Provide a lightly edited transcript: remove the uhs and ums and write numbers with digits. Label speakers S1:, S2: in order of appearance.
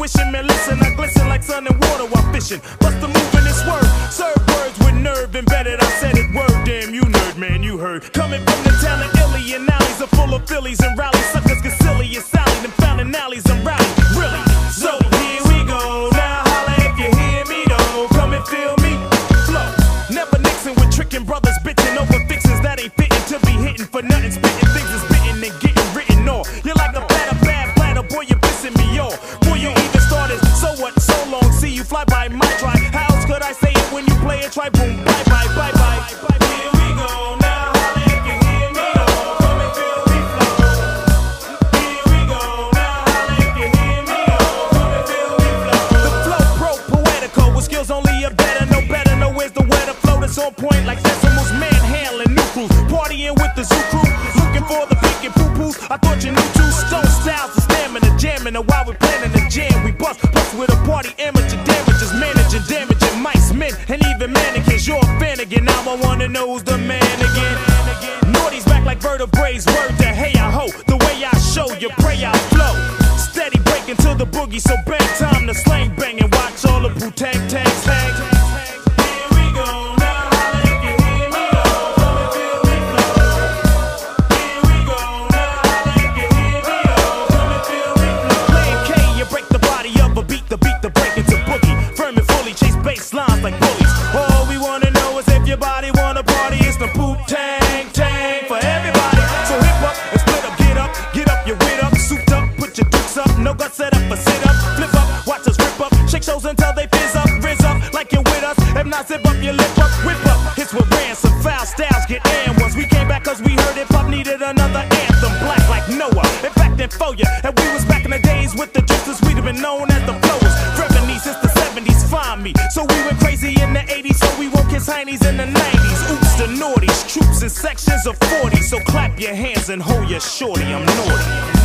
S1: fruition, man, listen, I glisten like sun and water while fishing. Bust the move in this word, serve words with nerve embedded. I said it word, damn you nerd, man, you heard. Coming from the town of Illy and alleys are full of Phillies and rallies. Suckers get silly and Sally, them founding alleys and rallies. Really? So here we go. Now holla if you hear me though. Come and feel me. Flow. Never mixing with tricking brothers, bitching over fixins that ain't fitting to be hitting for nothing. Spitting things is bitten and getting written off. You're like a platter, bad platter, boy, you're pissing me off. Boy, you even started. So what? So long. See you fly by my try. How else could I say it when you play it? Try boom, bye bye, bye bye. Here we go. Now holla if you hear me though. Come and feel me flow. Here we go. Now holla if you hear me though. Come and feel me flow. The flow pro poetical with skills only a better. No where's the way to flow that's on point like decimals. Manhandling new crews, partying with the zoo crew. Looking for the peak and poo-poos. I thought you knew two stone styles of stamina, jamming. And while we're planning the jam, we bust with a party amateur damages, managing damaging mice, men, and even mannequins. You're a fan again. Now I wanna know who's the man again. Naughty's back like vertebrae's word to hey I ho. The way I show you, pray I flow. Steady breaking to the boogie, so bang time to slang bang and watch all the Wu-Tang tags hang. Here we go. Now holla if you hear me though. Come and feel me flow. Here we go. Now holla if you hear me though. Come and feel me flow. Playing K, you break the body up, a beat the break into boogie. Firm and fully chase bass lines like bullies. All we wanna know is if your body wanna party. It's the Wu-Tang tang for everybody. So hip up and split up, get up, your wit up, souped up, put your dukes up, no guts set up for sit up, flip up, watch us rip up, shake shows until they fizz up, rizz up like you're with us. If not, zip up your lip up, whip up. Hits with ransom, foul styles get in once we came back 'cause we heard hip hop needed another anthem. Black like Noah, in fact, then for ya. And we was back in the days with the justice, we'd have been known as the flowers. Revenue since the 70s, find me. So we went crazy in the 80s, so we won't kiss heinies in the 90s. Oops, the naughties, troops in sections of 40. So clap your hands and hold your shorty, I'm naughty.